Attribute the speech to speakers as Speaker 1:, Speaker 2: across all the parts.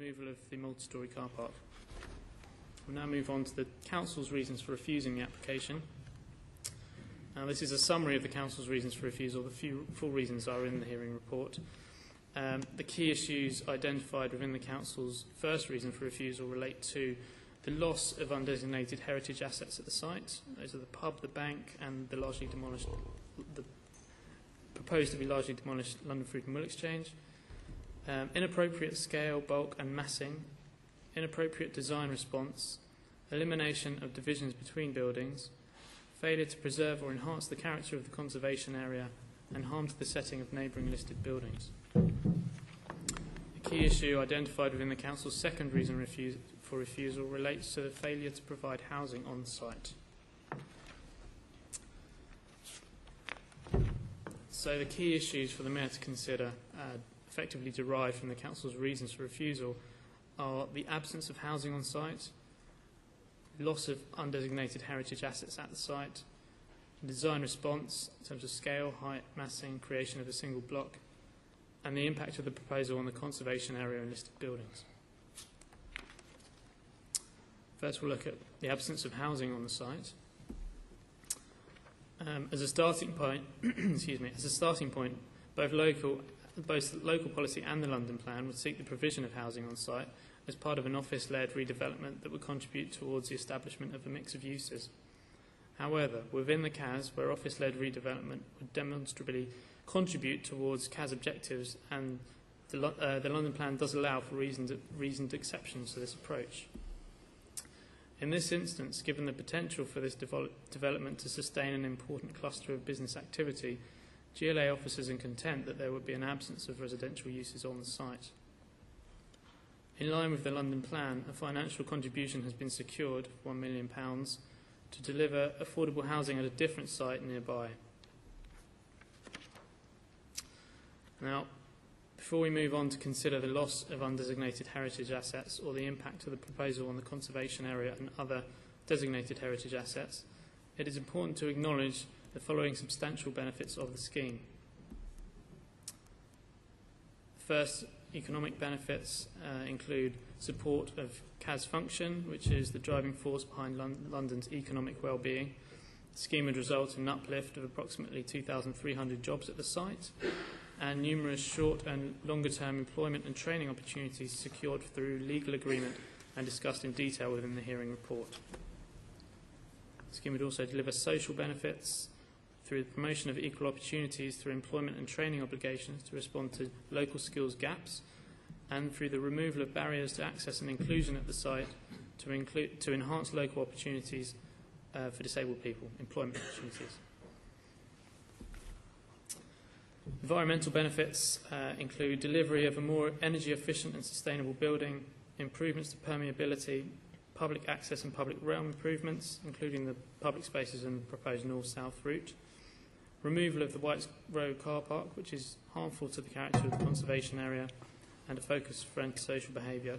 Speaker 1: removal of the multi-storey car park. We'll now move on to the Council's reasons for refusing the application. Now, this is a summary of the Council's reasons for refusal. The full reasons are in the hearing report. The key issues identified within the Council's first reason for refusal relate to the loss of undesignated heritage assets at the site. Those are the pub, the bank, and the proposed to be largely demolished London Fruit and Wool Exchange. Inappropriate scale, bulk, and massing. Inappropriate design response. Elimination of divisions between buildings. Failure to preserve or enhance the character of the conservation area, and harm to the setting of neighbouring listed buildings. The key issue identified within the Council's second reason for refusal relates to the failure to provide housing on site. So the key issues for the Mayor to consider, effectively derived from the Council's reasons for refusal, are the absence of housing on site, loss of undesignated heritage assets at the site, design response in terms of scale, height, massing, creation of a single block, and the impact of the proposal on the conservation area and listed buildings. First, we'll look at the absence of housing on the site. As a starting point, both local policy and the London Plan would seek the provision of housing on site as part of an office-led redevelopment that would contribute towards the establishment of a mix of uses. However, within the CAS, where office-led redevelopment would demonstrably contribute towards CAS objectives, and the London Plan does allow for reasoned exceptions to this approach. In this instance, given the potential for this development to sustain an important cluster of business activity, GLA officers are content that there would be an absence of residential uses on the site. In line with the London Plan, a financial contribution has been secured, £1 million, to deliver affordable housing at a different site nearby. Now, before we move on to consider the loss of undesignated heritage assets or the impact of the proposal on the conservation area and other designated heritage assets, it is important to acknowledge the following substantial benefits of the scheme. First, economic benefits include support of CAS function, which is the driving force behind London's economic well-being. The scheme would result in an uplift of approximately 2,300 jobs at the site and numerous short and longer-term employment and training opportunities secured through legal agreement and discussed in detail within the hearing report. The scheme would also deliver social benefits through the promotion of equal opportunities through employment and training obligations to respond to local skills gaps, and through the removal of barriers to access and inclusion at the site to enhance local opportunities for disabled people, employment opportunities. Environmental benefits include delivery of a more energy efficient and sustainable building, improvements to permeability, public access and public realm improvements, including the public spaces and proposed north-south route, removal of the Whites Road car park, which is harmful to the character of the conservation area and a focus for antisocial behaviour,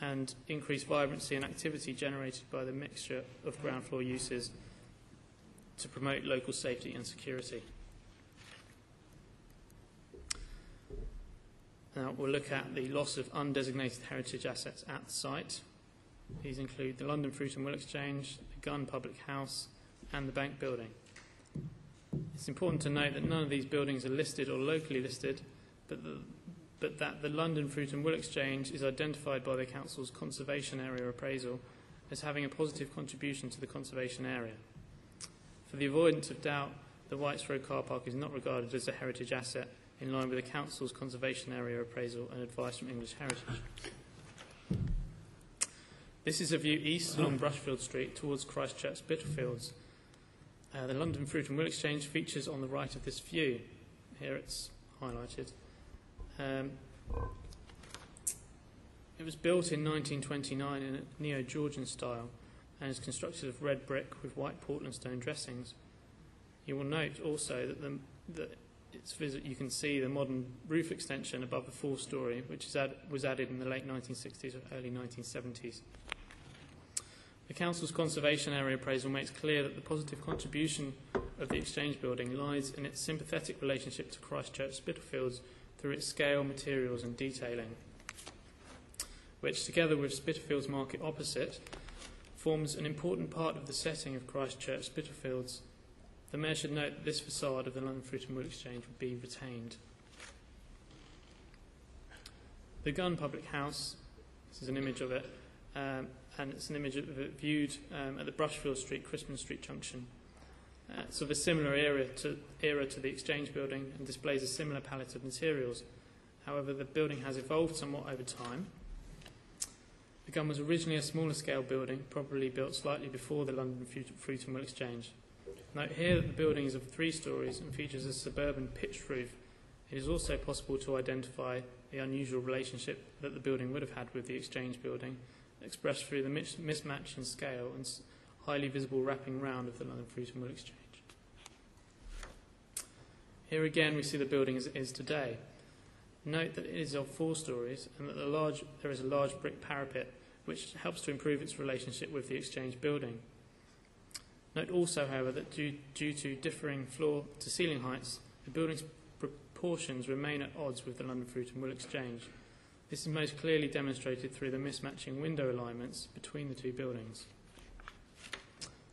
Speaker 1: and increased vibrancy and activity generated by the mixture of ground floor uses to promote local safety and security. Now we'll look at the loss of undesignated heritage assets at the site. These include the London Fruit and Wool Exchange, the Gun Public House, and the Bank Building. It's important to note that none of these buildings are listed or locally listed, but that the London Fruit and Wool Exchange is identified by the Council's conservation area appraisal as having a positive contribution to the conservation area. For the avoidance of doubt, the Whites Road car park is not regarded as a heritage asset in line with the Council's conservation area appraisal and advice from English Heritage. This is a view east along Brushfield Street towards Christchurch Spitalfields. The London Fruit and Wool Exchange features on the right of this view. Here it's highlighted. It was built in 1929 in a neo-Georgian style and is constructed of red brick with white Portland stone dressings. You will note also that you can see the modern roof extension above the four-storey, which was added in the late 1960s or early 1970s. The Council's conservation area appraisal makes clear that the positive contribution of the Exchange building lies in its sympathetic relationship to Christchurch Spitalfields through its scale, materials and detailing. which, together with Spitalfields Market opposite, forms an important part of the setting of Christchurch Spitalfields. The Mayor should note that this facade of the London Fruit and Wool Exchange would be retained. The Gun Public House, this is an image of it, and it's an image of it viewed at the Brushfield Street, Crispin Street junction. It's of a similar era to the Exchange building and displays a similar palette of materials. However, the building has evolved somewhat over time. The Gun was originally a smaller scale building, probably built slightly before the London Fruit and Wool Exchange. Note here that the building is of 3 stories and features a suburban pitched roof. It is also possible to identify the unusual relationship that the building would have had with the Exchange building, expressed through the mismatch in scale and highly visible wrapping round of the London Fruit and Wool Exchange. Here again we see the building as it is today. Note that it is of 4 stories and that there is a large brick parapet which helps to improve its relationship with the Exchange building. Note also, however, that due to differing floor to ceiling heights, the building's proportions remain at odds with the London Fruit and Wool Exchange. This is most clearly demonstrated through the mismatching window alignments between the 2 buildings.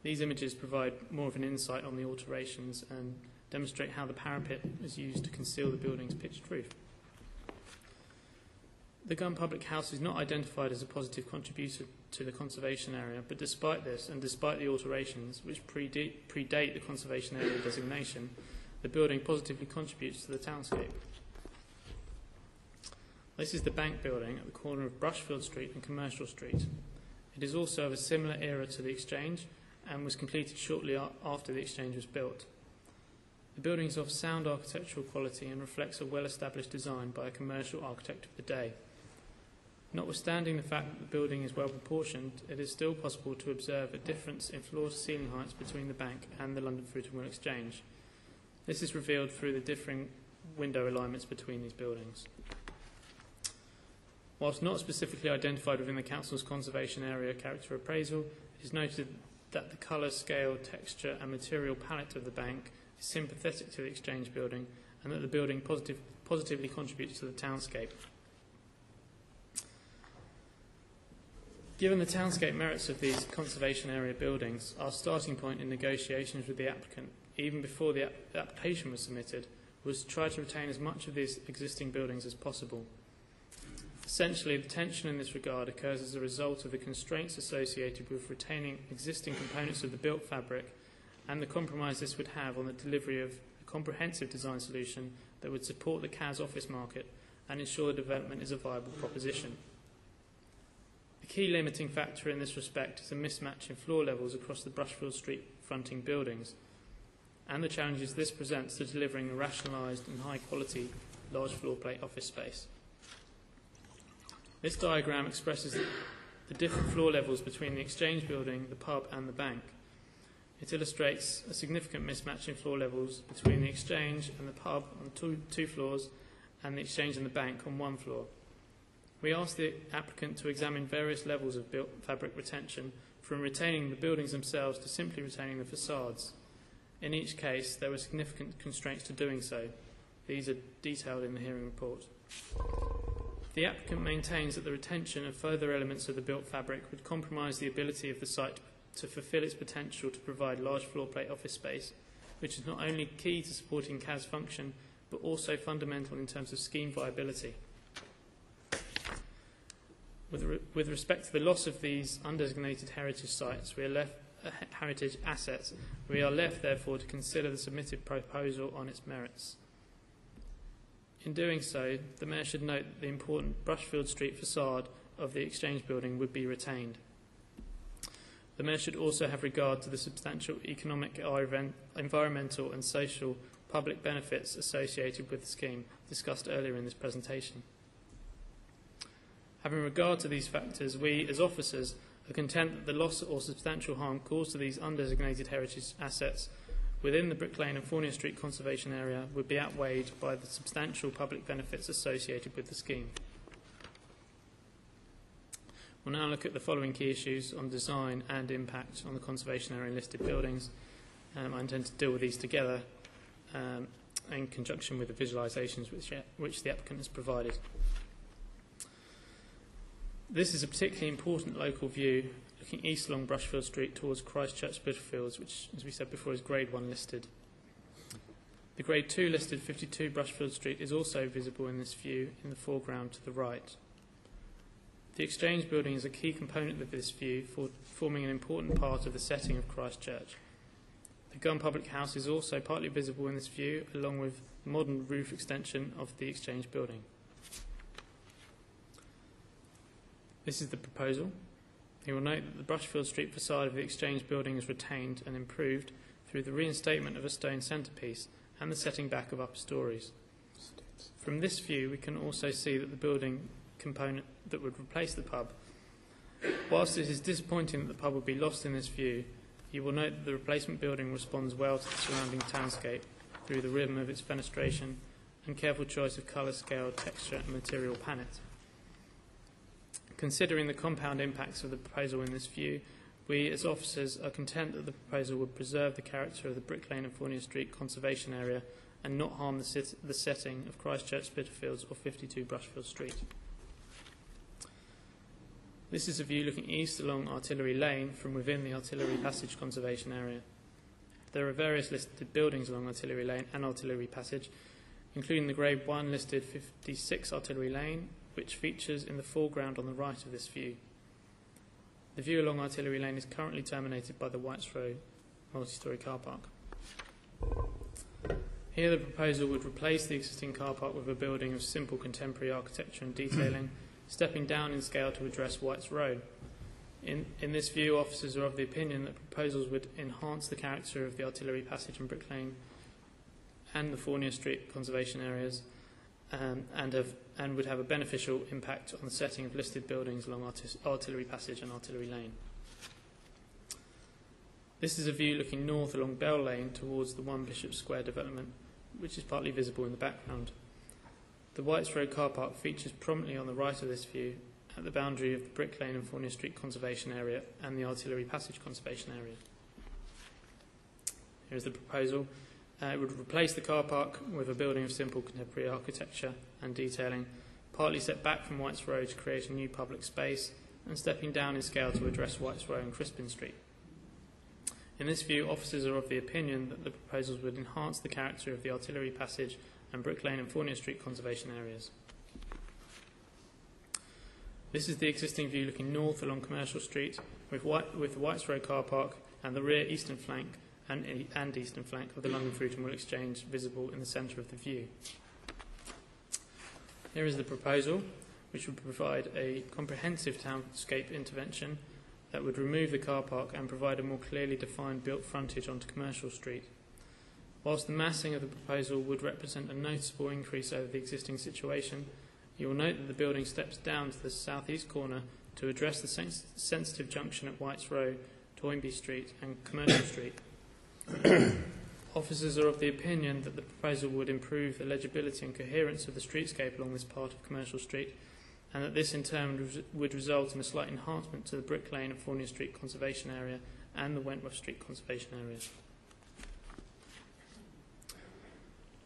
Speaker 1: These images provide more of an insight on the alterations and demonstrate how the parapet was used to conceal the building's pitched roof. The Gun Public House is not identified as a positive contributor to the conservation area, but despite this, and despite the alterations which predate the conservation area designation, the building positively contributes to the townscape. This is the Bank building at the corner of Brushfield Street and Commercial Street. It is also of a similar era to the Exchange and was completed shortly after the Exchange was built. The building is of sound architectural quality and reflects a well-established design by a commercial architect of the day. Notwithstanding the fact that the building is well proportioned, it is still possible to observe a difference in floor-to-ceiling heights between the Bank and the London Fruit and Wool Exchange. This is revealed through the differing window alignments between these buildings. Whilst not specifically identified within the Council's conservation area character appraisal, it is noted that the colour, scale, texture and material palette of the Bank is sympathetic to the Exchange building and that the building positively contributes to the townscape. Given the townscape merits of these conservation area buildings, our starting point in negotiations with the applicant, even before the application was submitted, was to try to retain as much of these existing buildings as possible. Essentially, the tension in this regard occurs as a result of the constraints associated with retaining existing components of the built fabric and the compromise this would have on the delivery of a comprehensive design solution that would support the CAS office market and ensure the development is a viable proposition. The key limiting factor in this respect is a mismatch in floor levels across the Brushfield Street fronting buildings and the challenges this presents to delivering a rationalised and high-quality large floor plate office space. This diagram expresses the different floor levels between the Exchange building, the pub and the Bank. It illustrates a significant mismatch in floor levels between the Exchange and the pub on two floors and the Exchange and the Bank on 1 floor. We asked the applicant to examine various levels of built fabric retention, from retaining the buildings themselves to simply retaining the facades. In each case, there were significant constraints to doing so. These are detailed in the hearing report. The applicant maintains that the retention of further elements of the built fabric would compromise the ability of the site to fulfil its potential to provide large floor plate office space, which is not only key to supporting CAS function, but also fundamental in terms of scheme viability. With respect to the loss of these undesignated heritage sites, heritage assets, we are left therefore to consider the submitted proposal on its merits. In doing so, the Mayor should note that the important Brushfield Street facade of the Exchange building would be retained. The Mayor should also have regard to the substantial economic, environmental and social public benefits associated with the scheme discussed earlier in this presentation. Having regard to these factors, we, as officers, are content that the loss or substantial harm caused to these undesignated heritage assets within the Brick Lane and Fournier Street conservation area would be outweighed by the substantial public benefits associated with the scheme. We'll now look at the following key issues on design and impact on the conservation area listed buildings. I intend to deal with these together in conjunction with the visualisations which the applicant has provided. This is a particularly important local view looking east along Brushfield Street towards Christchurch Spitalfields, which, as we said before, is Grade 1 listed. The Grade 2 listed 52 Brushfield Street is also visible in this view in the foreground to the right. The Exchange building is a key component of this view, forming an important part of the setting of Christchurch. The Gun Public House is also partly visible in this view, along with the modern roof extension of the Exchange building. This is the proposal. You will note that the Brushfield Street facade of the Exchange building is retained and improved through the reinstatement of a stone centrepiece and the setting back of upper stories. From this view, we can also see that the building component that would replace the pub. Whilst it is disappointing that the pub would be lost in this view, you will note that the replacement building responds well to the surrounding townscape through the rhythm of its fenestration and careful choice of colour, scale, texture and material palette. Considering the compound impacts of the proposal in this view, we as officers are content that the proposal would preserve the character of the Brick Lane and Fournier Street conservation area and not harm the setting of Christchurch Spitalfields or 52 Brushfield Street. This is a view looking east along Artillery Lane from within the Artillery Passage conservation area. There are various listed buildings along Artillery Lane and Artillery Passage, including the Grade 1 listed 56 Artillery Lane, which features in the foreground on the right of this view. The view along Artillery Lane is currently terminated by the Whites Road multi-storey car park. Here the proposal would replace the existing car park with a building of simple contemporary architecture and detailing, stepping down in scale to address Whites Road. In this view, officers are of the opinion that proposals would enhance the character of the Artillery Passage and Brick Lane and the Fournier Street conservation areas and would have a beneficial impact on the setting of listed buildings along Artillery Passage and Artillery Lane. This is a view looking north along Bell Lane towards the 1 Bishop Square development, which is partly visible in the background. The Whites Road car park features prominently on the right of this view at the boundary of the Brick Lane and Fournier Street conservation area and the Artillery Passage conservation area. Here is the proposal. It would replace the car park with a building of simple contemporary architecture and detailing, partly set back from Whites Road to create a new public space and stepping down in scale to address Whites Road and Crispin Street. In this view, officers are of the opinion that the proposals would enhance the character of the Artillery Passage and Brick Lane and Fournier Street conservation areas. This is the existing view looking north along Commercial Street with the Whites Road car park and the rear eastern flank and eastern flank of the London Fruit and Wool Exchange visible in the centre of the view. Here is the proposal, which would provide a comprehensive townscape intervention that would remove the car park and provide a more clearly defined built frontage onto Commercial Street. Whilst the massing of the proposal would represent a noticeable increase over the existing situation, you will note that the building steps down to the southeast corner to address the sensitive junction at Whites Road, Toynbee Street and Commercial Street. Officers are of the opinion that the proposal would improve the legibility and coherence of the streetscape along this part of Commercial Street, and that this in turn would result in a slight enhancement to the Brick Lane and Fournier Street conservation area and the Wentworth Street conservation areas.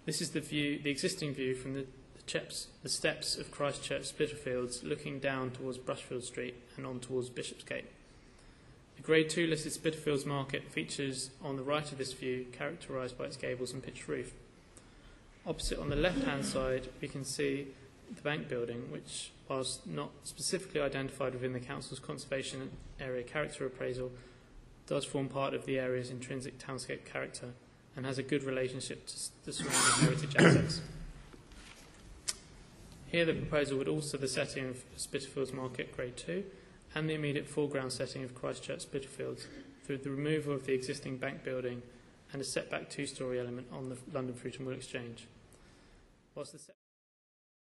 Speaker 1: This is the existing view from the steps of Christchurch Spitalfields looking down towards Brushfield Street and on towards Bishopsgate. The Grade 2 listed Spitalfields Market features on the right of this view, characterised by its gables and pitched roof. Opposite on the left-hand side, we can see the bank building, which, whilst not specifically identified within the Council's Conservation Area Character Appraisal, does form part of the area's intrinsic townscape character and has a good relationship to the surrounding heritage assets. Here the proposal would alter the setting of Spitalfields Market Grade 2 and the immediate foreground setting of Christchurch Spitalfields through the removal of the existing bank building and a setback two-storey element on the London Fruit and Wool Exchange. Whilst the